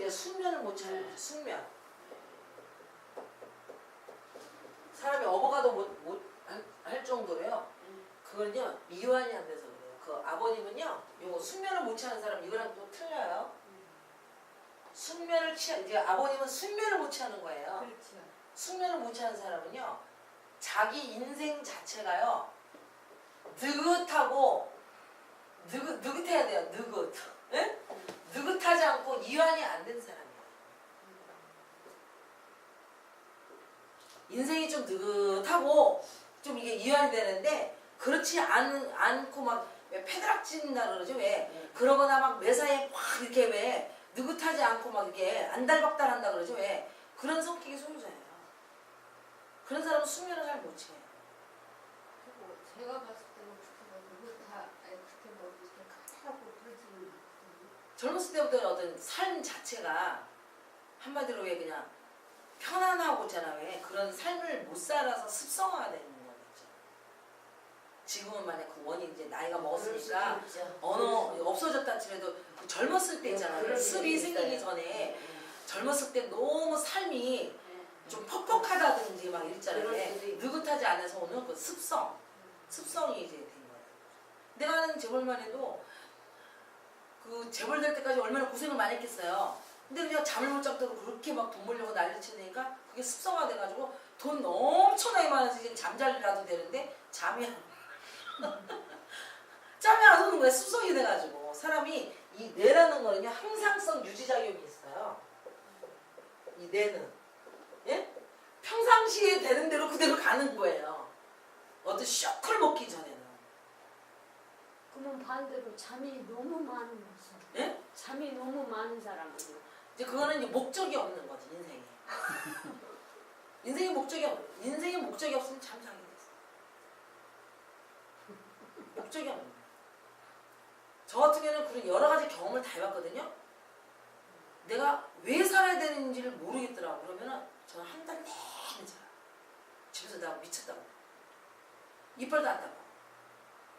이제 숙면을 못 차는 거죠. 숙면. 사람이 어버가도 못 할 정도로요. 그건요 이완이 안 돼서 그래요. 그 아버님은요, 요거 숙면을 못 취하는 사람 이거랑 또 틀려요. 숙면을 이제 아버님은 숙면을 못 취하는 거예요. 그렇죠. 숙면을 못 취하는 사람은요, 자기 인생 자체가요 느긋하고 느긋해야 돼요. 느긋. 예? 느긋하지 않고 이완이 안 된 사람이에요. 인생이 좀 느긋하고 좀 이게 이완이 되는데 그렇지 않고 막 왜 패드락진다 그러죠. 왜 그러거나 막 매사에 확 이렇게 왜 느긋하지 않고 막 이렇게 안달박달한다 그러죠. 왜 그런 성격의 소유자예요. 그런 사람은 숙면을 잘 못 취해요. 그리고 제가 봤을 때는 그렇게 그렇게 뭐 이렇게 카타라고 그러지는 않거든요. 젊었을 때부터 어떤 삶 자체가 한마디로 왜 그냥 편안하고 있잖아. 왜 그런 삶을 못 살아서 습성화가 되는 거겠죠. 지금은 만약 그 원인 이제 나이가 먹었으니까 어느 없어졌다 치더라도 그 젊었을 때 있잖아요. 습이 생기기 전에 젊었을 때 너무 삶이 좀 퍽퍽하다든지 막 이랬잖아요. 느긋하지 않아서 오는 그 습성이 이제 된 거예요. 내가 아는 재벌만 해도 그 재벌 될 때까지 얼마나 고생을 많이 했겠어요. 근데 그냥 잠을 못 잡도록 그렇게 막 돈 벌려고 난리 치니까 그게 습성화 돼가지고 돈 엄청나게 많아서 이제 잠잘이라도 되는데 잠이 안 오는 거야. 습성이 돼가지고 사람이 이 뇌라는 거는요 항상성 유지작용이 있어요. 이 뇌는 예? 평상시에 되는 대로 그대로 가는 거예요. 어떤 쇼크를 먹기 전에는. 그러면 반대로 잠이 너무 많은 거죠. 예? 잠이 너무 많은 사람은요. 이제 그거는 이제 목적이 없는 거지 인생에. 인생의 목적이 없으면 참 자기 됐어. 목적이 없는 거예요. 저 같은 경우는 그런 여러 가지 경험을 다 해봤거든요. 내가 왜 살아야 되는지를 모르겠더라고. 그러면은 저는 한 달 내내 자요. 집에서 내가 미쳤다고. 이빨도 안 닦아.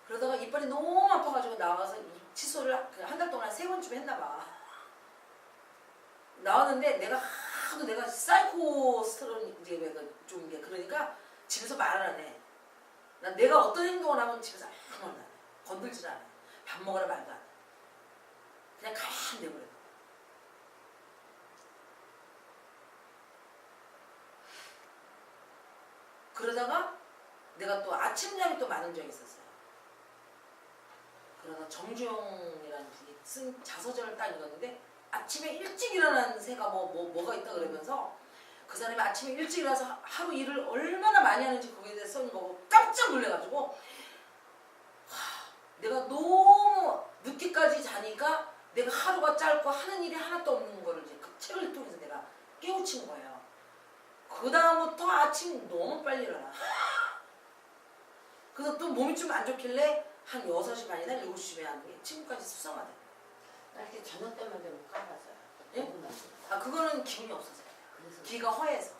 그러다가 이빨이 너무 아파가지고 나와서 칫솔을 한 달 동안 3번쯤 했나봐. 나왔는데 내가 하도 내가 사이코스트론 이제 좀 이게 그러니까 집에서 말을 안 해. 난 내가 어떤 행동을 하면 집에서 아무 말도 안 해. 건들질 않아. 밥 먹으라 말도 안 해. 그냥 가만히 내버려. 그러다가 내가 또 아침잠이 또 많은 적이 있었어요. 그러다 정주영이라는 분이 쓴 자서전을 딱 읽었는데 아침에 일찍 일어나는 새가 뭐가 있다 그러면서 그 사람이 아침에 일찍 일어나서 하루 일을 얼마나 많이 하는지 거기에 대해서 쓴 거고 깜짝 놀래가지고 내가 너무 늦게까지 자니까 내가 하루가 짧고 하는 일이 하나도 없는 거를 이제 그 책을 통해서 내가 깨우친 거예요. 그 다음부터 아침 너무 빨리 일어나. 그래서 또 몸이 좀 안 좋길래 한 6시 반이나 7시에 하는 게 지금까지 습성화돼. 나 이렇게 저녁 때만 되면 까봐서요. 예? 아 그거는 기운이 없어서 그래요. 기가 허해서.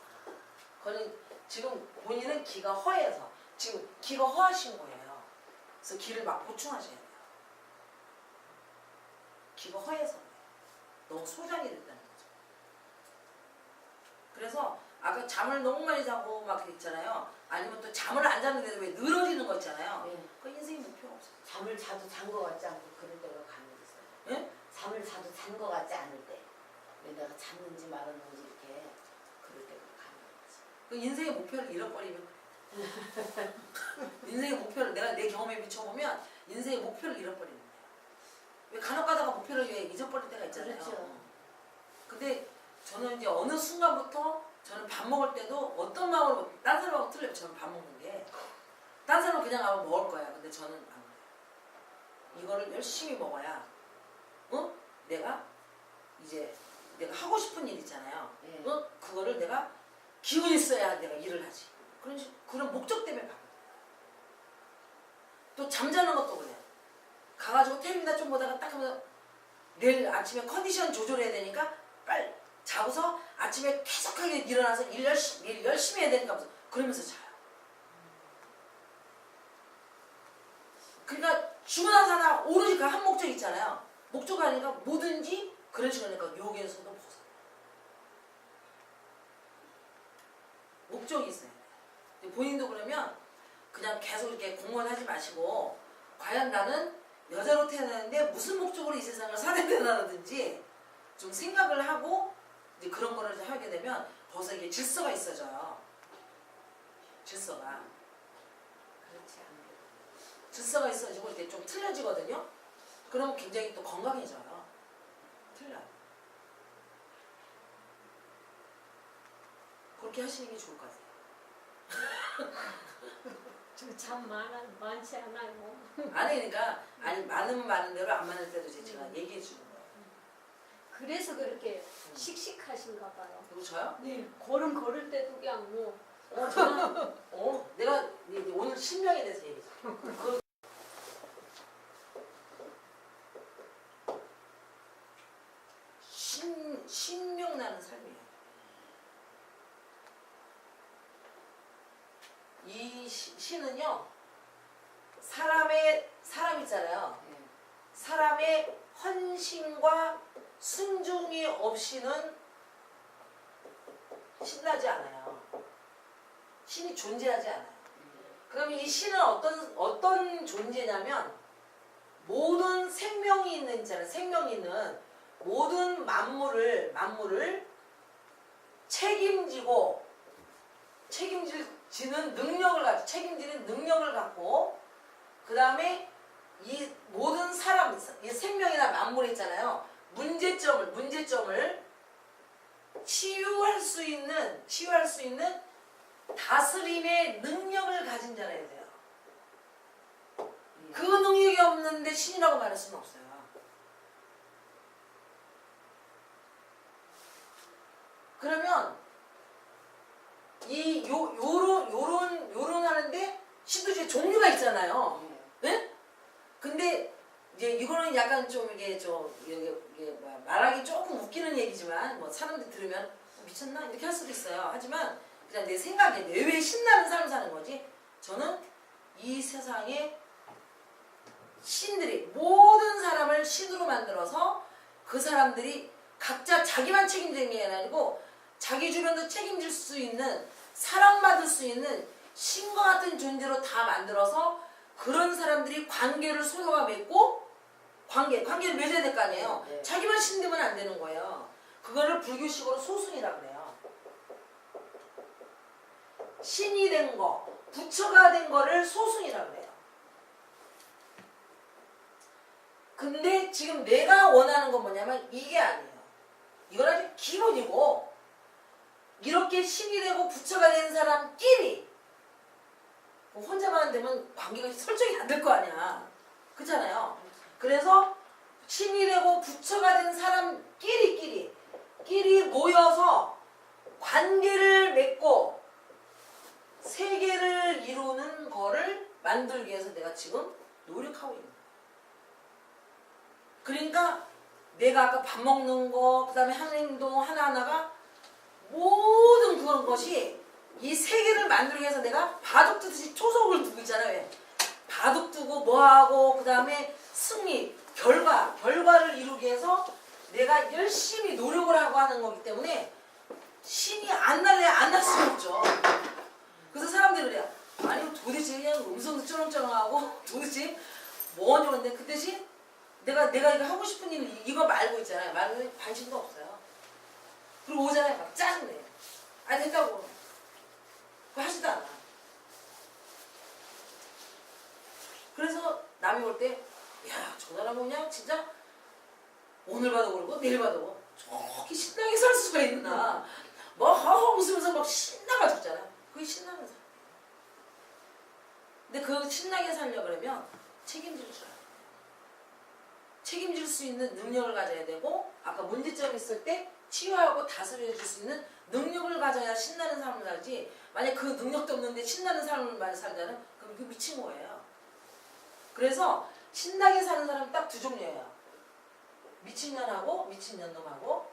그거는 지금 본인은 기가 허해서 지금 기가 허하신 거예요. 그래서 기를 막 보충하셔야 돼요. 기가 허해서 너무 소장이 됐다는 거죠. 그래서 아까 잠을 너무 많이 자고 막 있잖아요. 아니면 또 잠을 안 자는데도 왜 늘어지는 거 있잖아요. 네. 그 인생이 목표가 없어요. 잠을 자도 잔 거 같지 않고 그럴 때가 가만히 있어요. 예? 잠을 자도 잔 거 같지 않을 때. 왜 내가 잤는지 말았는지 이렇게 그럴 때가 가만히 있어. 그 인생의 목표를 잃어버리면 그래. 인생의 목표를 내가 내 경험에 비춰보면 인생의 목표를 잃어버리는 거예요. 왜 간혹 가다가 목표를 왜 잊어버릴 때가 있잖아요. 그렇죠. 근데 저는 이제 어느 순간부터 저는 밥 먹을 때도 어떤 마음으로 딴 사람하고 틀려요. 저는 밥 먹는 게. 딴 사람은 그냥 가면 먹을 거야. 근데 저는 안 그래요. 이거를 열심히 먹어야 내가 이제 내가 하고 싶은 일 있잖아요. 네. 그거를 내가 기운이 있어야 내가 일을 하지. 그런 목적 때문에 가거든요. 또 잠자는 것도 그래요. 가가지고 텔레비나 좀 보다가 딱 하면 내일 아침에 컨디션 조절해야 되니까 빨리 자고서 아침에 쾌적하게 일어나서 일 열심히 해야 되니까 그러면서 자요. 그러니까 죽으나 사나 오로지 그 한 목적 있잖아요. 목적 아니까 뭐든지 그런 식으로 하니까 여기에서도 벗어. 목적이 있어요. 근데 본인도 그러면 그냥 계속 이렇게 공부만 하지 마시고 과연 나는 여자로 태어났는데 무슨 목적으로 이 세상을 살아야 되나라든지 좀 생각을 하고 이제 그런 거를 이제 하게 되면 벌써 이게 질서가 있어져요. 질서가. 그렇지 않게. 질서가 있어지고 이렇게 좀 틀려지거든요. 그러면 굉장히 또 건강해져요. 틀려요. 그렇게 하시는 게 좋을 것 같아요. 참 많지 않아요. 아니 그러니까 아니 많으면 많은 대로 안 많을 때도 이제 제가 얘기해 주는 거예요. 그래서 그렇게 씩씩하신가 봐요. 누구 저요? 네. 걸음 걸을 때도 그냥 뭐 저는 내가 이제 오늘 신명에 대해서 얘기해. 신명 나는 삶이에요. 이 신은요 사람 있잖아요. 네. 사람의 헌신과 순종이 없이는 신나지 않아요. 신이 존재하지 않아요. 그럼 이 신은 어떤 존재냐면 모든 생명이 있는 있잖아요. 생명이 있는 모든 만물을 책임지는 능력을 갖고 책임지는 능력을 갖고 그 다음에 이 모든 사람, 이 생명이나 만물 있잖아요. 문제점을 치유할 수 있는 다스림의 능력을 가진 자라야 돼요. 그 능력이 없는데 신이라고 말할 수는 없어요. 그러면 요런 하는데 신도 이제 종류가 있잖아요. 네? 근데 이제 이거는 약간 좀 이게 말하기 조금 웃기는 얘기지만 뭐 사람들 들으면 미쳤나 이렇게 할 수도 있어요. 하지만 그냥 내 생각에 왜 신나는 삶을 사는 거지? 저는 이 세상에 신들이 모든 사람을 신으로 만들어서 그 사람들이 각자 자기만 책임지는 게 아니고 자기 주변도 책임질 수 있는 사랑받을 수 있는 신과 같은 존재로 다 만들어서 그런 사람들이 관계를 서로가 맺고 관계를 맺어야 될 거 아니에요. 네. 자기만 신 되면 안 되는 거예요. 그거를 불교식으로 소승이라고 그래요. 신이 된 거, 부처가 된 거를 소승이라고 그래요. 근데 지금 내가 원하는 건 뭐냐면 이게 아니에요. 이건 아주 기본이고 이렇게 신이 되고 부처가 된 사람끼리 뭐 혼자만 되면 관계가 설정이 안 될 거 아니야. 그렇잖아요. 그래서 신이 되고 부처가 된 사람끼리 모여서 관계를 맺고 세계를 이루는 거를 만들기 위해서 내가 지금 노력하고 있는 거야. 그러니까 내가 아까 밥 먹는 거, 그 다음에 하는 행동 하나하나가 모든 그런 것이 이 세계를 만들기 위해서 내가 바둑 두듯이 초석을 두고 있잖아요. 왜? 바둑 두고 뭐하고 그 다음에 승리, 결과를 이루기 위해서 내가 열심히 노력을 하고 하는 거기 때문에 신이 안 날 수가 없죠. 그래서 사람들이 그래요. 아니 도대체 그냥 음성도 쩌렁쩌렁하고 도대체 뭐니 근데 그 대신 내가 이거 하고 싶은 일 이거 말고 있잖아요. 말고 관심도 없어요. 그리고 오잖아요. 막 짜증내. 아니 됐다고. 그거 하지도 않아. 그래서 남이 올 때 야, 저 사람 그냥 진짜 오늘 봐도 그러고 내일 봐도 그러고 저렇게 신나게 살 수가 있나. 뭐 허허 웃으면서 막 신나가지고 있잖아. 그게 신나는 삶. 근데 그 신나게 살려고 그러면 책임질 줄 알아요. 책임질 수 있는 능력을 가져야 되고 아까 문제점 있을 때 치유하고 다스려 줄 수 있는 능력을 가져야 신나는 삶을 살지. 만약 그 능력도 없는데 신나는 삶을 살자는 그럼 그 미친 거예요. 그래서 신나게 사는 사람은 딱 두 종류예요. 미친년하고 미친년놈하고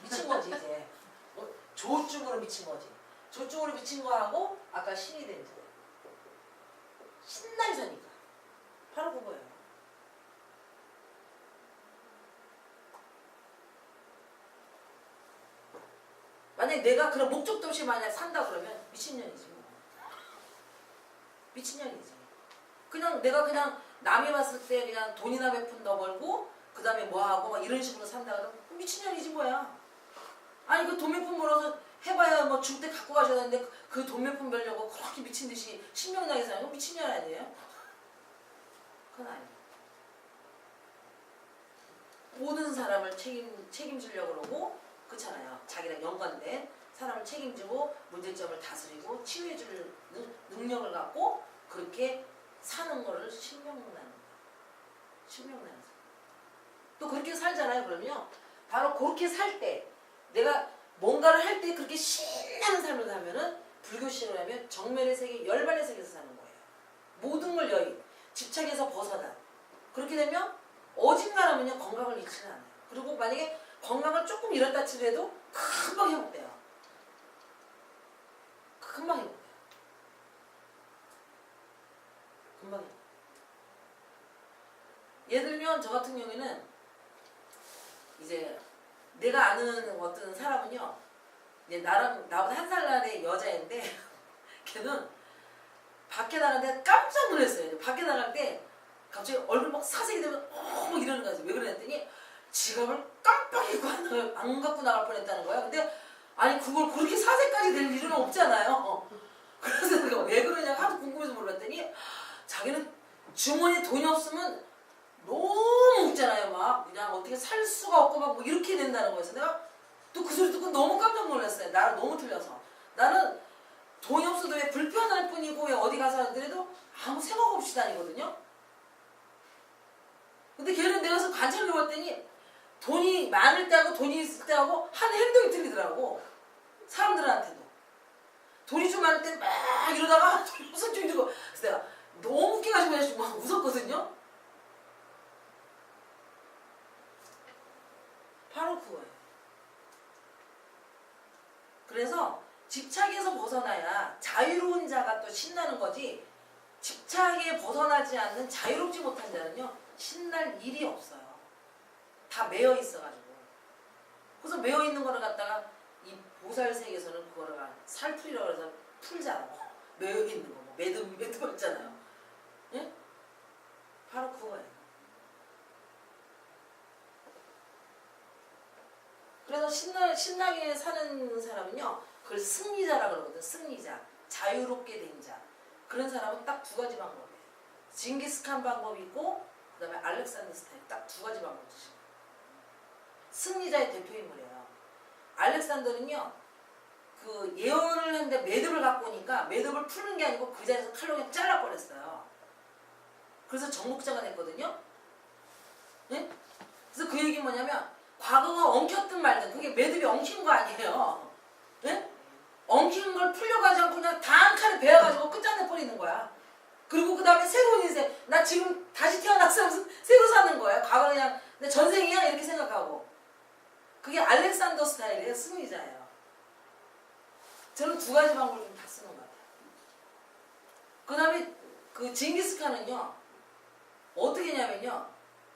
미친 거지 이제. 조증으로 미친 거지. 조증으로 미친 거하고 아까 신이 된 자. 신나게 사니까. 바로 그거예요. 만약에 내가 그런 목적도 없이 만약 산다 그러면 미친년이지 뭐. 미친년이지. 그냥 내가 그냥 남이 봤을 때 그냥 돈이나 몇 푼 더 벌고 그 다음에 뭐 하고 막 이런 식으로 산다 그러면 미친년이지 뭐야. 아니 그 돈 몇 푼 벌어서 해봐야 뭐 줄 때 갖고 가셔야 되는데 그 돈 몇 푼 벌려고 그렇게 미친 듯이 신명나게 사는 거 미친년 아니에요? 그건 아니에요. 모든 사람을 책임지려고 그러고 그렇잖아요. 자기랑 연관된 사람을 책임지고 문제점을 다스리고 치유해줄 능력을 갖고 그렇게 사는 거를 신명나는 거예요. 신명나는 거예요. 또 그렇게 살잖아요. 그러면요. 바로 그렇게 살 때 내가 뭔가를 할 때 그렇게 신나는 삶을 살면은 불교식으로 하면 정멸의 세계, 열반의 세계에서 사는 거예요. 모든 걸 여의, 집착에서 벗어나. 그렇게 되면 어딘가라면요 건강을 잃지는 않아요. 그리고 만약에 건강을 조금 잃었다 치더라도 금방 회복돼요. 금방 회복돼요. 금방 회복돼요. 예를 들면 저 같은 경우에는 이제 내가 아는 어떤 사람은요 이제 나보다 한 살 나의 여자인데 걔는 밖에 나갈 때 깜짝 놀랐어요. 밖에 나갈 때 갑자기 얼굴 막 사색이 되면 막 이러는 거지. 왜 그랬더니 지갑을 깜빡 잊고 안 갖고 나갈 뻔했다는 거야. 근데 아니 그걸 그렇게 사색까지 될 일은 없잖아요. 그래서 내가 왜 그러냐고 하도 궁금해서 물어봤더니 자기는 주머니에 돈이 없으면 너무 웃잖아요. 막 그냥 어떻게 살 수가 없고 막 뭐 이렇게 된다는 거였어. 내가 또 그 소리 듣고 너무 깜짝 놀랐어요. 나랑 너무 틀려서. 나는 돈이 없어도 왜 불편할 뿐이고 왜 어디 가서 하더라도 아무 생각 없이 다니거든요. 근데 걔는 내가 가서 관찰해 봤더니 돈이 많을 때하고 돈이 있을 때하고 하는 행동이 틀리더라고. 사람들한테도. 돈이 좀 많을 때 막 이러다가 돈이 없을 줄 이러고 그래서 내가 너무 웃겨가지고 그냥 막 웃었거든요. 바로 그거예요. 그래서 집착에서 벗어나야 자유로운 자가 또 신나는 거지 집착에 벗어나지 않는 자유롭지 못한 자는요 신날 일이 없어요. 다 매여 있어가지고. 그래서 매여 있는 거를 갖다가 이 보살 세계에서는 그거를 살풀이라고 해서 풀잖아. 매여 있는 거, 뭐 매듭 있잖아요. 예? 바로 그거예요. 그래서 신나게 사는 사람은요, 그걸 승리자라 그러거든. 승리자, 자유롭게 된 자. 그런 사람은 딱 두 가지 방법이에요. 징기스칸 방법이 있고, 그다음에 알렉산더 스타일 딱 두 가지 방법이 있어요. 승리자의 대표 인물이에요. 알렉산더는요, 그 예언을 했는데 매듭을 갖고 오니까 매듭을 푸는 게 아니고 그 자리에서 칼로 그냥 잘라버렸어요. 그래서 정복자가 됐거든요. 네? 그래서 그 얘기는 뭐냐면 과거가 엉켰든 말든 그게 매듭이 엉킨 거 아니에요. 네? 엉킨 걸 풀려고 하지 않고 그냥 다 한 칸에 베어가지고 끝장내 버리는 거야. 그리고 그 다음에 새로운 인생, 나 지금 다시 태어났어 하면서 새로 사는 거야. 과거 그냥 내 전생이야 이렇게 생각하고. 그게 알렉산더 스타일이에요. 승리자예요. 저는 두 가지 방법을 좀 다 쓰는 것 같아요. 그 다음에 그 징기스칸은요 어떻게 했냐면요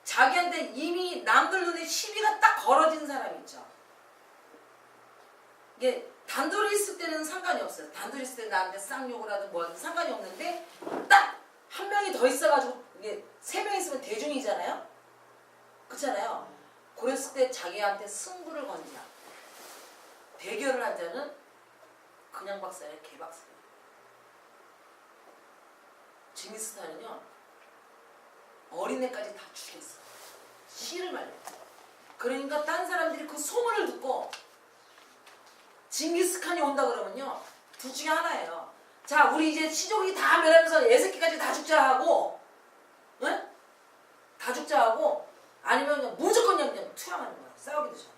자기한테 이미 남들 눈에 시비가 딱 걸어진 사람이 있죠. 이게 단둘이 있을 때는 상관이 없어요. 단둘이 있을 때 나한테 쌍욕을 하든 뭐 하든 상관이 없는데 딱 한 명이 더 있어가지고 이게 세 명 있으면 대중이잖아요. 그렇잖아요. 그랬을 때 자기한테 승부를 건 자, 대결을 한 자는 그냥 박사예요, 개박사예요. 징기스칸은요 어린애까지 다 죽였어. 씨를 말려. 그러니까 딴 사람들이 그 소문을 듣고 징기스칸이 온다 그러면요 둘 중에 하나예요. 자 우리 이제 시족이 다 멸하면서 애새끼까지 다 죽자 하고 응? 다 죽자 하고 아니면 그냥 무조건 그냥 투항하는 거야. 싸우기도 전에.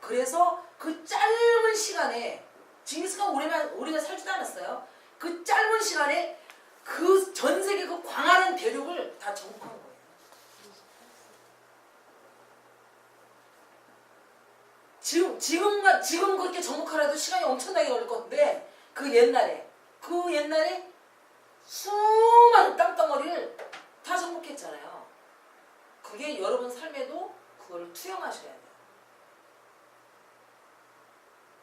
그래서 그 짧은 시간에 징기스칸 오래 살지도 않았어요. 그 짧은 시간에 그 전 세계 그 광활한 대륙을 다 정복한 거예요. 지금 그렇게 정복하라도 시간이 엄청나게 걸릴 건데 그 옛날에 수많은 땅덩어리를 다 정복했잖아요. 그게 여러분 삶에도 그걸 투영하셔야 돼요.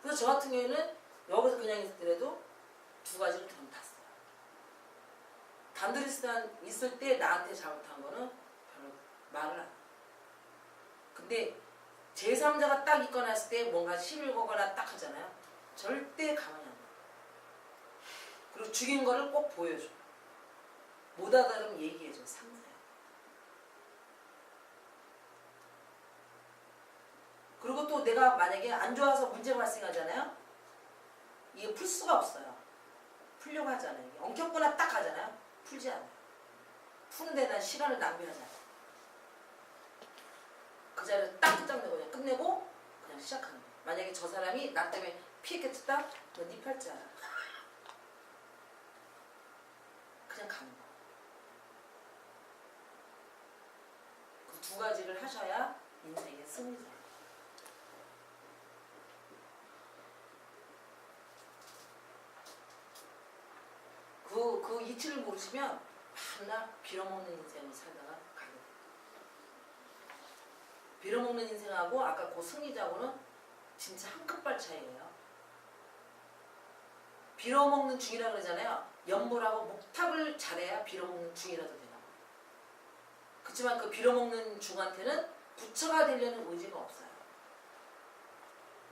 그래서 저 같은 경우에는 여기서 그냥 있더라도 두 가지를 전 탔어요. 단둘이 있을 때 나한테 잘못한 거는 별로 말을 안 해요. 근데 제3자가 딱 있거나 했을 때 뭔가 시비를 거거나 딱 하잖아요. 절대 가만히 안 둬요. 그리고 죽인 거를 꼭 보여줘. 못 알아들으면 얘기해줘. 상사야. 그리고 또 내가 만약에 안 좋아서 문제가 발생하잖아요. 이게 풀 수가 없어요. 풀려고 하잖아요. 엉켰거나 딱 하잖아요. 풀지 않아요. 푸는데 난 시간을 낭비하지 않아요. 그 자리를 딱 끝장내고 그냥 끝내고 그냥 시작하는 거예요. 만약에 저 사람이 나 때문에 피했겠다? 너 네 팔자야. 그냥 가는 거예요. 그 두 가지를 하셔야 인생의 승리자예요. 그 이치를 모르시면 맨날 빌어먹는 인생을 살다가 가게 돼요. 빌어먹는 인생하고 아까 그 승리자하고는 진짜 한 끗발 차이예요. 빌어먹는 중이라고 그러잖아요. 연보라고 목탁을 잘해야 빌어먹는 중이라도 되나. 그렇지만 그 빌어먹는 중한테는 부처가 되려는 의지가 없어요.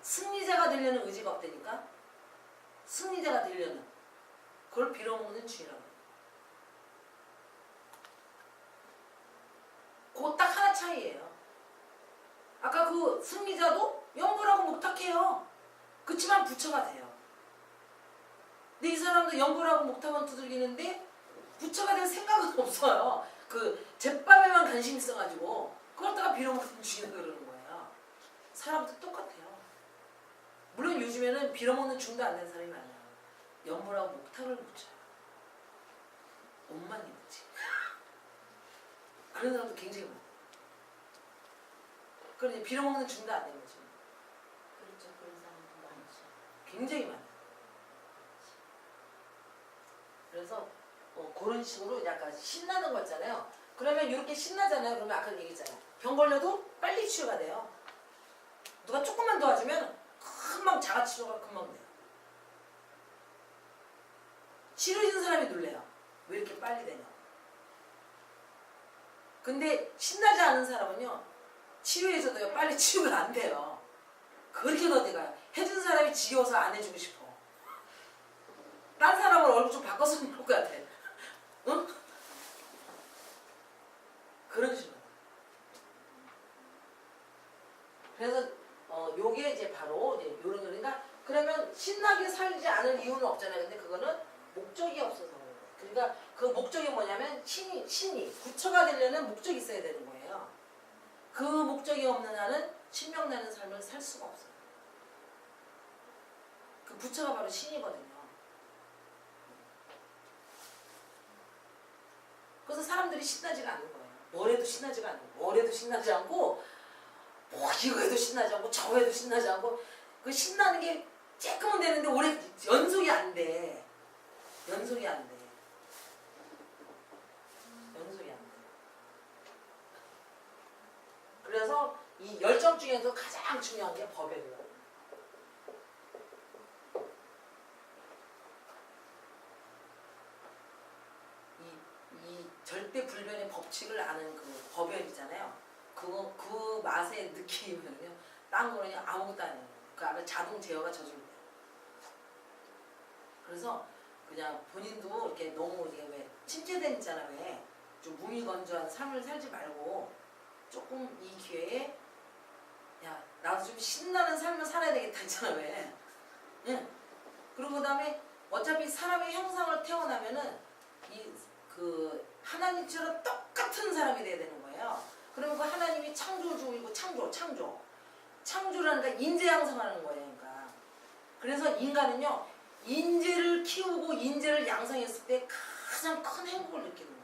승리자가 되려는 의지가 없다니까. 승리자가 되려는 그걸 빌어먹는 중이라고. 그 딱 하나 차이예요. 아까 그 승리자도 연보라고 목탁해요. 그렇지만 부처가 돼요. 근데 이 사람도 연보라고 목탁은 두들기는데 부처가 될 생각은 없어요. 그 제밥에만 관심 있어가지고 그걸 다가 빌어먹는 중이라고 그러는 거예요. 사람도 똑같아요. 물론 요즘에는 빌어먹는 중도 안 된 사람이 많아요. 연보라고 목탁을 붙여요. 옷만 입지. 그런 사람도 굉장히 많아요. 그러니 빌어먹는 중도 안 된 거죠. 그렇죠. 그런 사람도 많죠. 굉장히 많아요. 그래서 그런 식으로 약간 신나는 거 있잖아요. 그러면 이렇게 신나잖아요. 그러면 아까 얘기했잖아요. 병 걸려도 빨리 치유가 돼요. 누가 조금만 도와주면 금방 자가치료가 금방 돼요. 치료해준 사람이 놀래요. 왜 이렇게 빨리 되냐. 근데 신나지 않은 사람은요. 치료해줘도요. 빨리 치유가 안 돼요. 그렇게 더 돼가요. 해준 사람이 지겨워서 안 해주고 싶어. 딴 사람을 얼굴 좀 바꿔서 볼 것 같아. 응? 그런 식으로. 그래서 요게 이제 바로 이제 요런 거니까 그러면 신나게 살지 않을 이유는 없잖아요. 근데 그거는 목적이 없어서 그런 거예요. 그러니까 그 목적이 뭐냐면 신이 부처가 되려는 목적이 있어야 되는 거예요. 그 목적이 없는 한은 신명나는 삶을 살 수가 없어요. 그 부처가 바로 신이거든요. 그래서 사람들이 신나지가 않는 거예요. 뭘 해도 신나지가 않고, 뭘 해도 신나지 않고, 뭐 이거 해도 신나지 않고, 저거 해도 신나지 않고, 그 신나는 게 쬐끔은 되는데 오래 연속이 안 돼. 연속이 안 돼. 연속이 안 돼. 그래서 이 열정 중에서 가장 중요한 게 법이에요. 이 절대 불변의 법칙을 아는 그 법연이잖아요. 그 맛의 느낌이면요. 딴 거는 아무것도 아니에요. 그 안에 자동 제어가 져줍니다. 그래서 그냥 본인도 이렇게 너무 이게 왜 침체된 있잖아 왜 좀 무미건조한 삶을 살지 말고 조금 이 기회에 야 나도 좀 신나는 삶을 살아야 되겠다 했잖아 왜. 응. 그리고 그다음에 어차피 사람의 형상을 태어나면은 그 하나님처럼 똑같은 사람이 돼야 되는 거예요. 그러면 그 하나님이 창조주이고 창조라는 게 인재 양성하는 거예요. 그러니까. 그래서 인간은요 인재를 키우고 인재를 양성했을 때 가장 큰 행복을 느끼는 거예요.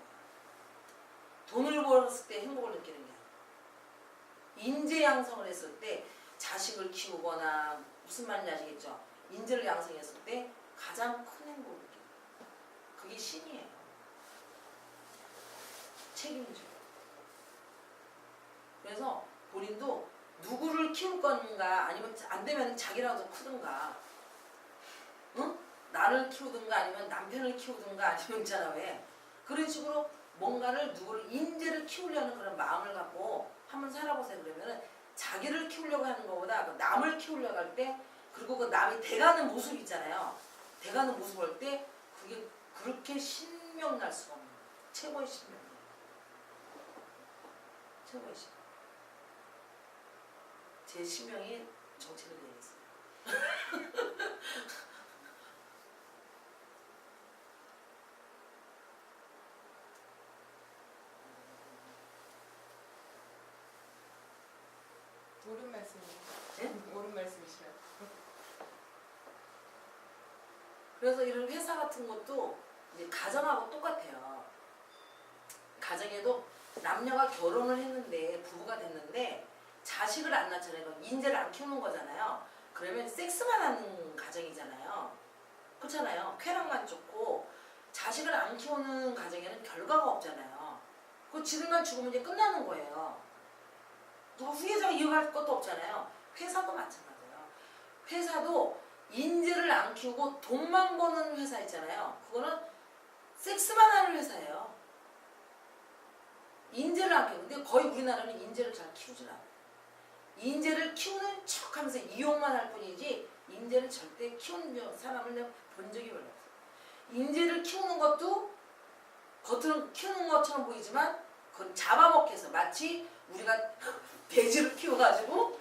돈을 벌었을 때 행복을 느끼는 게 아니에요. 인재 양성을 했을 때 자식을 키우거나 무슨 말인지 아시겠죠? 인재를 양성했을 때 가장 큰 행복을 느끼는 거예요. 그게 신이에요. 책임져. 그래서 본인도 누구를 키울 건가 아니면 안 되면 자기라도 크든가, 응? 나를 키우든가 아니면 남편을 키우든가 아니면 있잖아 왜 그런 식으로 뭔가를 누구를 인재를 키우려는 그런 마음을 갖고 한번 살아보세요. 그러면은 자기를 키우려고 하는 것보다 그 남을 키우려고 할 때, 그리고 그 남이 돼가는 모습 있잖아요. 돼가는 모습 볼 때 그게 그렇게 신명 날 수가 없는 거예요. 최고의 신명이에요. 최고의 신명. 제 신명이 정체를 내겠어요. 옳은 말씀이에요. 네? 옳은 말씀이시라고. 그래서 이런 회사 같은 것도 이제 가정하고 똑같아요. 가정에도 남녀가 결혼을 했는데 부부가 됐는데 자식을 안 낳잖아요. 그럼 인재를 안 키우는 거잖아요. 그러면 섹스만 하는 가정이잖아요. 그렇잖아요. 쾌락만 좋고 자식을 안 키우는 가정에는 결과가 없잖아요. 그 지들만 죽으면 이제 끝나는 거예요. 누가 후계자가 이어갈 것도 없잖아요. 회사도 마찬가지예요. 회사도 인재를 안 키우고 돈만 버는 회사 있잖아요. 그거는 섹스만 하는 회사예요. 인재를 안 키우고. 근데 거의 우리나라는 인재를 잘 키우질 않아요. 인재를 키우는 척하면서 이용만 할 뿐이지 인재를 절대 키우는 사람을 내가 본 적이 별로 없어요. 인재를 키우는 것도 겉으로는 키우는 것처럼 보이지만 그건 잡아먹혀서 마치 우리가 돼지를 키워가지고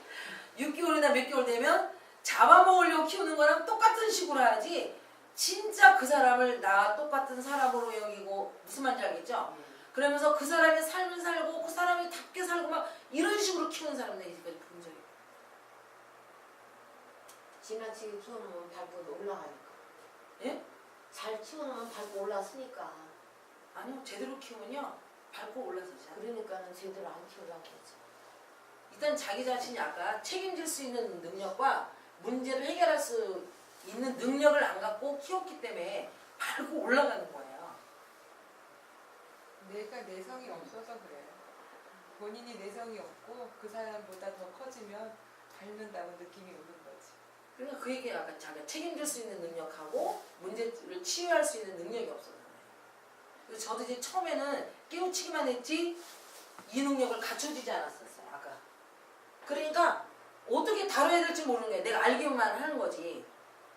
6개월이나 몇 개월 되면 잡아먹으려고 키우는 거랑 똑같은 식으로 해야지 진짜 그 사람을 나 똑같은 사람으로 여기고 무슨 말인지 알겠죠? 그러면서 그 사람이 삶을 살고 그 사람이 답게 살고 막 이런 식으로 키우는 사람들이 지금까지 본 적이 없어요. 지나치게 키워놓으면 밟고 올라가니까. 예? 잘 키워놓으면 밟고 올라서니까. 아니요. 제대로 키우면요. 밟고 올라서지 않아요. 그러니까는 제대로 안 키우라고 했지. 일단 자기 자신이 아까 책임질 수 있는 능력과 문제를 해결할 수 있는 능력을 안 갖고 키웠기 때문에 밟고 올라가는 거예요. 내가 내성이 없어서 그래요. 본인이 내성이 없고 그 사람보다 더 커지면 밟는다고 느낌이 오는 거지. 그러니까 그 얘기가 아까 자기가 책임질 수 있는 능력하고 문제를 치유할 수 있는 능력이 없어요. 그래서 저도 이제 처음에는 깨우치기만 했지 이 능력을 갖춰주지 않았었어요. 아까. 그러니까 어떻게 다뤄야 될지 모르는 거예요. 내가 알기만 하는 거지.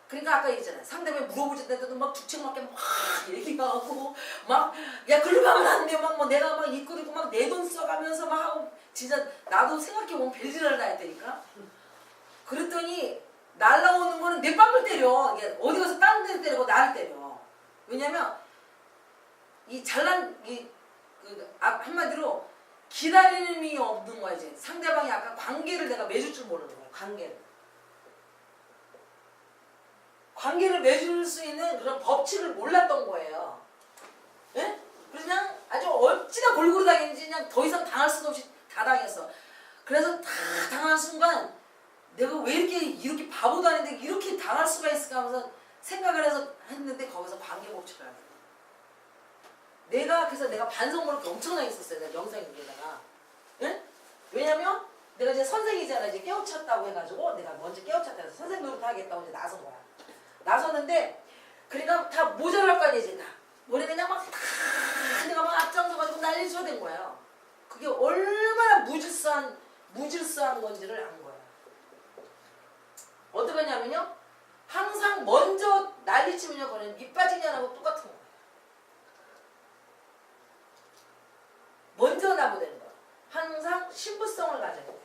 그러니까 아까 얘기했잖아요. 상대방이 물어보실 때도 막 주책맞게 막 얘기하고 막 야 글로 가면 안 돼. 막 뭐 내가 막 이끌고 막 내 돈 써가면서 막 하고 진짜 나도 생각해보면 별짓을 다 했다니까. 그랬더니 날라오는 거는 내 빵을 때려. 이게 어디 가서 다른 데 때리고 나를 때려. 왜냐면 이 잘난 한마디로 기다림이 없는 거야. 이제 상대방이 아까 관계를 내가 맺을 줄 모르는 거야. 관계를 맺을 수 있는 그런 법칙을 몰랐던 거예요. 예? 그냥 아주 어찌나 골고루 당했는지 그냥 더 이상 당할 수도 없이 다 당했어. 그래서 다 당한 순간 내가 왜 이렇게 바보도 아닌데 이렇게 당할 수가 있을까 하면서 생각을 해서 했는데 거기서 관계 법칙을 알았어요. 그래서 내가 반성을 엄청나게 했었어요. 내가 영상에다가. 예? 왜냐면 내가 이제 선생이잖아. 이제 깨우쳤다고 해가지고 내가 먼저 깨우쳤다 해서 선생 노릇하겠다고 이제 나선 거야. 나섰는데 그러니까 다 모자랄 거 아니야 이제 다. 머리 그냥 막 다 내가 막 앞장서가지고 난리 쳐댄 거예요. 그게 얼마나 무질서한 건지를 안 거야. 어떻게 하냐면요. 항상 먼저 난리치면요. 그거는 밑 빠진 년하고 똑같은 거예요. 먼저 나무되는 거야. 항상 신부성을 가져야 돼요.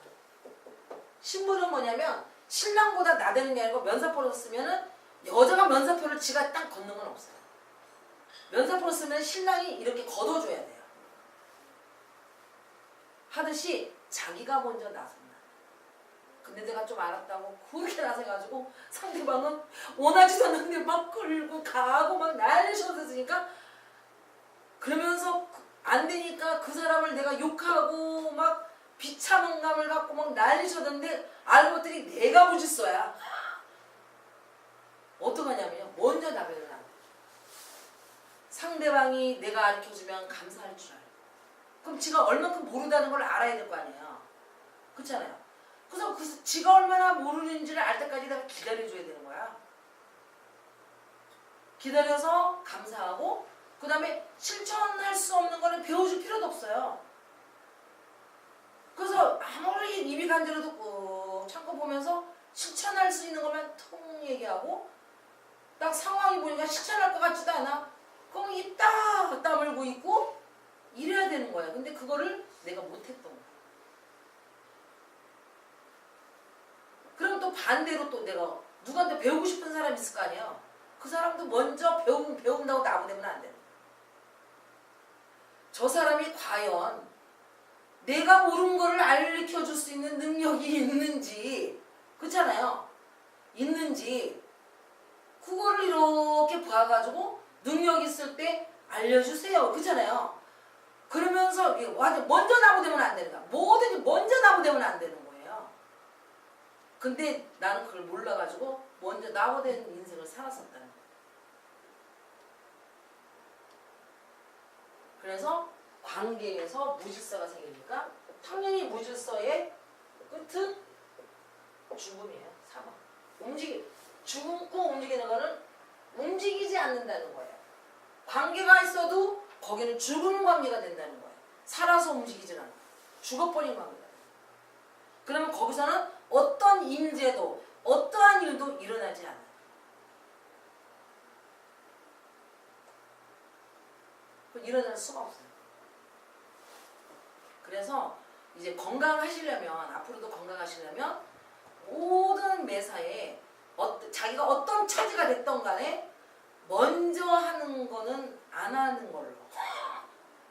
신부는 뭐냐면 신랑보다 나대는 게 아니고 면사포를 쓰면은 여자가 면사포를 지가 딱 걷는 건 없어요. 면사포를 쓰면 신랑이 이렇게 걷어줘야 돼요. 하듯이 자기가 먼저 나선다. 근데 내가 좀 알았다고 그렇게 나서가지고 상대방은 원하지도 않는데 막 끌고 가고 막 난리 쳐댔으니까 그러면서 안 되니까 그 사람을 내가 욕하고 막 비참한 감을 갖고 막 난리 쳤는데 알고 봤더니 내가 무질서야. 어떡하냐면요. 먼저 나가려면 안 돼. 상대방이 내가 가르쳐주면 감사할 줄 알고. 그럼 지가 얼만큼 모른다는 걸 알아야 될 거 아니에요. 그렇잖아요. 그래서 지가 얼마나 모르는지를 알 때까지 내가 기다려줘야 되는 거야. 기다려서 감사하고 그 다음에 실천할 수 없는 거는 배워줄 필요도 없어요. 그래서 아무리 입이 간지러도 꾹 참고 보면서 실천할 수 있는 것만 통 얘기하고 딱 상황이 보니까 실천할 것 같지도 않아. 그럼 입 딱 다물고 있고 이래야 되는 거야. 근데 그거를 내가 못했던 거야. 그럼 또 반대로 또 내가 누구한테 배우고 싶은 사람이 있을 거 아니야. 그 사람도 먼저 배운다고 나무되면 안 돼. 저 사람이 과연 내가 모르는 거를 알려줄 수 있는 능력이 있는지, 그렇잖아요. 있는지 그거를 이렇게 봐가지고 능력 있을 때 알려주세요. 그렇잖아요. 그러면서 먼저 나무되면 안 되는 거야. 뭐든지 먼저 나무되면 안 되는 거예요. 근데 나는 그걸 몰라가지고 먼저 나무된 인생을 살았었다는 거야. 그래서 관계에서 무질서가 생기니까 당연히 무질서의 끝은 죽음이에요. 사망. 죽고 움직이는 거는 움직이지 않는다는 거예요. 관계가 있어도 거기는 죽은 관계가 된다는 거예요. 살아서 움직이질 않아. 죽어버린 관계다. 그러면 거기서는 어떤 인재도 어떠한 일도 일어나지 않아요. 일어날 수가 없어요. 그래서 이제 건강하시려면, 앞으로도 건강하시려면 모든 매사에 자기가 어떤 처지가 됐던 간에 먼저 하는 거는 안 하는 걸로.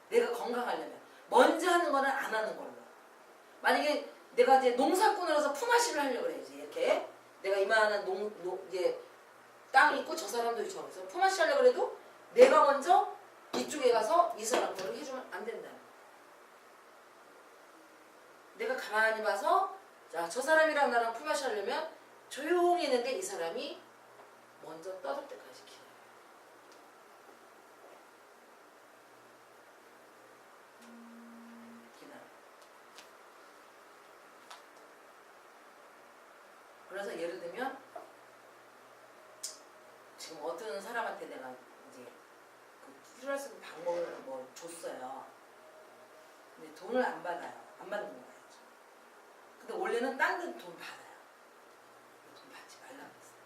내가 건강하려면 먼저 하는 거는 안 하는 걸로. 만약에 내가 이제 농사꾼으로서 품앗이를 하려고 그래야지. 이렇게 내가 이만한 이제 땅이 있고 저 사람도 있죠. 그래서 품앗이 하려고 해도 내가 먼저 이쪽에 가서 이 사람 거를 해주면 안 된다. 내가 가만히 봐서 자, 저 사람이랑 나랑 품앗이 하려면 조용히 있는데 이 사람이 먼저 떠들 때까지 기다려요. 기다려요. 그래서 예를 들면 지금 어떤 사람한테 내가 이제 그 필요할 수 있는 방법을 뭐 줬어요. 근데 돈을 안 받아요. 안 받는 거예요. 근데 원래는 딴 데는 돈 받아요. 돈 받지 말라고 했어요.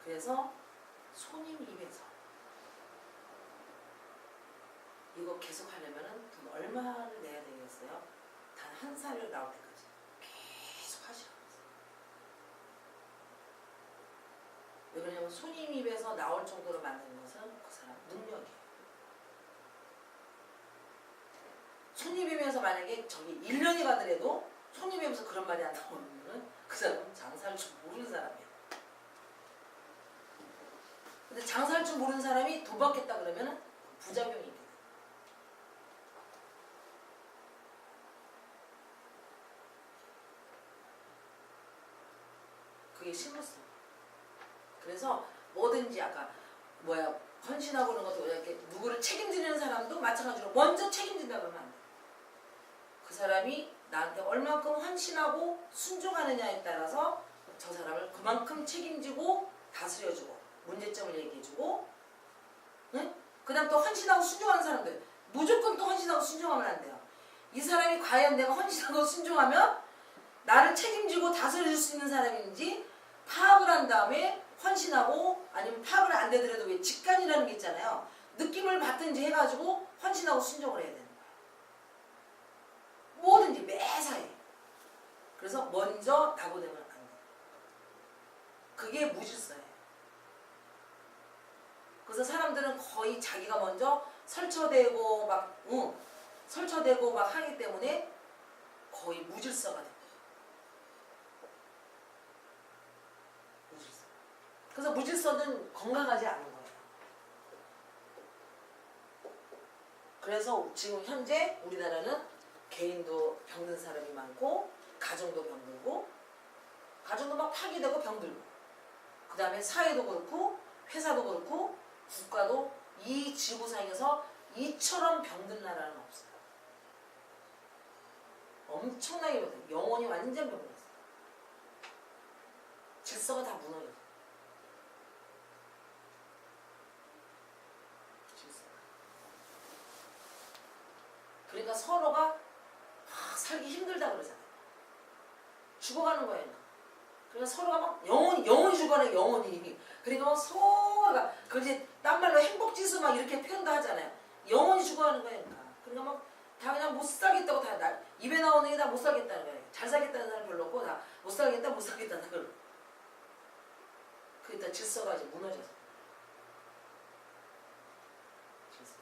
그래서 손님 입에서 이거 계속 하려면은 돈 얼마를 내야 되겠어요? 단 한 살을 나올 때까지 계속 하시라고 했어요. 왜 그러냐면 손님 입에서 나올 정도로 만드는 것은 그 사람 능력이에요. 손님 입에서 만약에 저기 1년이 가더라도 손님 입에서 그런 말이 안 나오면 그 사람은 장사할 줄 모르는 사람이에요. 근데 장사할 줄 모르는 사람이 돈 받겠다 그러면 부작용이 있거든. 그게 심었어. 그래서 뭐든지 아까 헌신하고 그런 것도 이렇게 누구를 책임지는 사람도 마찬가지로 먼저 책임진다 그러면 안 돼. 그 사람이 나한테 얼만큼 헌신하고 순종하느냐에 따라서 저 사람을 그만큼 책임지고 다스려주고 문제점을 얘기해주고, 응? 그 다음 또 헌신하고 순종하는 사람들 무조건 또 헌신하고 순종하면 안 돼요. 이 사람이 과연 내가 헌신하고 순종하면 나를 책임지고 다스려줄 수 있는 사람인지 파악을 한 다음에 헌신하고, 아니면 파악을 안 되더라도 왜 직관이라는 게 있잖아요. 느낌을 받든지 해가지고 헌신하고 순종을 해야 되는 거예요. 뭐든지 매사에. 그래서 먼저 나보내면 안 돼요. 그게 무질서예요. 그래서 사람들은 거의 자기가 먼저 설쳐대고 막 하기 때문에 거의 무질서가 돼요. 무질서. 그래서 무질서는 건강하지 않은 거예요. 그래서 지금 현재 우리나라는 개인도 병든 사람이 많고 가정도 병들고, 가정도 막 파괴되고 병들고, 그 다음에 사회도 그렇고 회사도 그렇고 국가도 이 지구상에서 이처럼 병든 나라는 없어요. 엄청나게 변했어요. 영혼이 완전 변했어요. 질서가 다 무너졌어요. 질서가. 그러니까 서로가 살기 힘들다 그러잖아요. 죽어가는 거예요. 그러니까 서로가 막 영혼이 죽어가는 영혼이. 그러니까 막 서로가 그 이제 딴 말로 행복지수 막 이렇게 표현도 하잖아요. 영혼이 죽어가는 거예요. 그러니까 막 다 그냥 못 살겠다고 다 입에 나오는 게 다 못 살겠다는 거예요. 잘 살겠다는 사람 별로 없고 다 못 살겠다는 걸. 그러니까 질서가 이제 무너져서. 질서.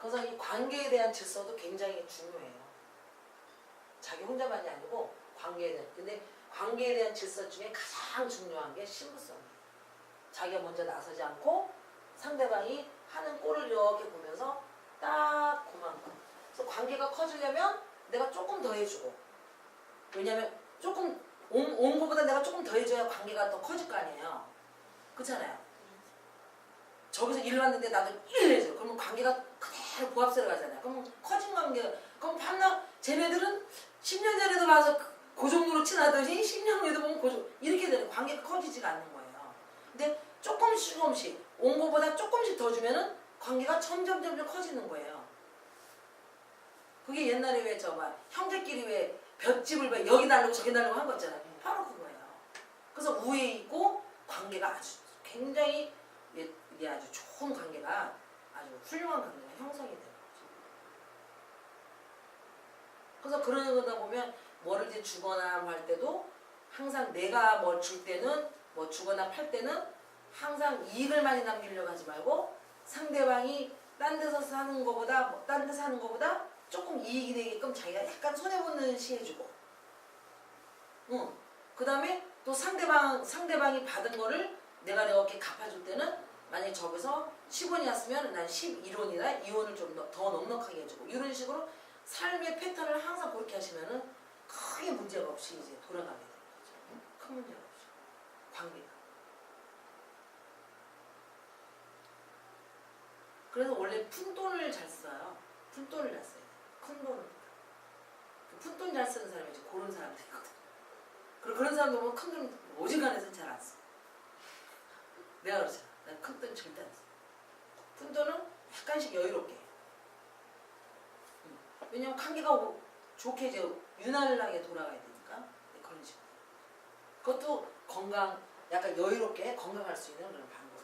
그래서 이 관계에 대한 질서도 굉장히 중요해요. 자기 혼자만이 아니고 관계에 대한. 근데 관계에 대한 질서 중에 가장 중요한 게 신부성이에요. 자기가 먼저 나서지 않고 상대방이 하는 꼴을 이렇게 보면서 딱 그만큼. 그래서 관계가 커지려면 내가 조금 더 해주고. 왜냐면 조금 온 거보다 내가 조금 더 해줘야 관계가 더 커질 거 아니에요. 그렇잖아요. 저기서 일 왔는데 나도 일 해줘. 그러면 관계가 그대로 보합세로 가잖아요. 그럼 커진 관계가. 그럼 밤낮 쟤네들은 10년 전에도 봐서 그 정도로 친하더니 10년 후에도 보면 이렇게 되는 관계가 커지지가 않는 거예요. 근데 조금씩 온 거보다 조금씩 더 주면은 관계가 점점 커지는 거예요. 그게 옛날에 왜 저 막 형제끼리 왜 볏집을 왜 여기 날리고 저기 날리고 한 거 있잖아요. 바로 그거예요. 그래서 우애 있고 관계가 아주 굉장히 이게 아주 좋은 관계가 아주 훌륭한 관계가 형성이 되는 거죠. 그래서 그러다 보면 뭐를 이제 주거나 뭐 할 때도 항상 내가 뭘 줄 때는 뭐 주거나 팔 때는 항상 이익을 많이 남기려고 하지 말고 상대방이 딴 데서 사는 거보다 딴 데서 사는 거보다 조금 이익이 되게끔 자기가 약간 손해보는 시 해주고, 그 다음에 또 상대방이 받은 거를 내가 이렇게 갚아줄 때는 만약에 저기서 10원이 왔으면 난 11원이나 2원을 좀 더 넉넉하게 해주고, 이런 식으로 삶의 패턴을 항상 그렇게 하시면은 크게 문제가 없이 이제 돌아가게 되는 거죠. 큰 문제가 없이 관계가. 그래서 원래 푼돈을 잘 써요. 푼돈을 잘 써요. 큰 돈을. 푼돈 잘 쓰는 사람이 이제 그런 사람들이거든. 그리고 그런 사람들 보면 큰 돈 오지간해서는 잘 안 써. 내가 그러잖아. 난 큰 돈 절대 안 써. 푼돈은 약간씩 여유롭게 해. 왜냐면 관계가 좋게 이제 유난하게 돌아가야 되니까. 그런 식으로. 그것도 건강, 약간 여유롭게 건강할 수 있는 그런 방법.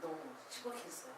너무 심각했어요.